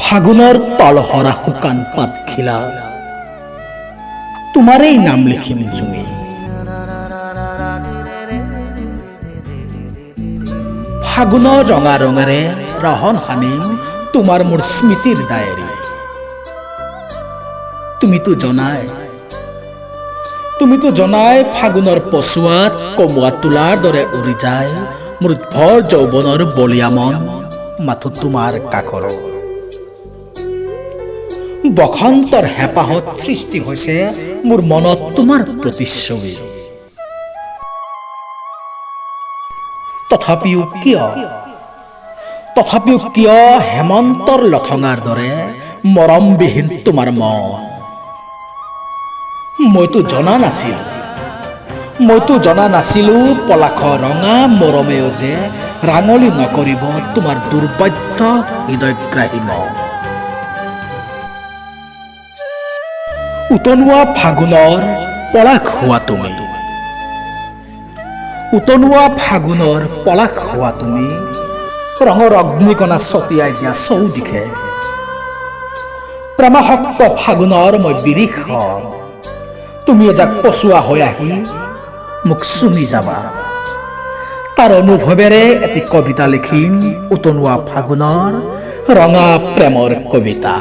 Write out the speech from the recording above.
ফাগুনৰ তলহৰা শুকান পাতখিলা তোমাৰেই নাম লিখিম জুমি। ফাগুনৰ ৰঙা ৰঙেৰে ৰহন সানিম তোমাৰ মোৰ স্মৃতিৰ ডায়েৰী। তুমিতো জনাই ফাগুনৰ পচুৱাত কমুৱা তোলাৰ দৰে উৰি যায় মোৰ ভৰ যৌৱনৰ বলিয়া মন মাথো তোমাৰ কাষৰ। বসন্তৰ হেঁপাহত সৃষ্টি হৈছে মোৰ মনত তোমাৰ প্ৰতিচ্ছবি। তথাপিও কিয় হেমন্তৰ লঠঙাৰ দৰে মৰমবিহীন তোমাৰ মন। মইতো জনা নাছিলো পলাশৰ ৰঙা মৰমেও যে ৰাঙলী নকৰিব তোমাৰ দুৰ্বাধ্য হৃদয়গ্ৰাহী মন। উতনুৱা ফাগুনৰ পলাশ হোৱা তুমি ৰঙৰ অগ্নিকণা ছটিয়াই দিয়া চৌদিশে। প্ৰেমাসক্ত ফাগুনৰ মই বিৰিখ হম, তুমি এজাক পচুৱা হৈ আহি মোক চুমি যাবা। তাৰ অনুভৱেৰে এটি কবিতা লিখিম উতনুৱা ফাগুনৰ ৰঙা প্ৰেমৰ কবিতা।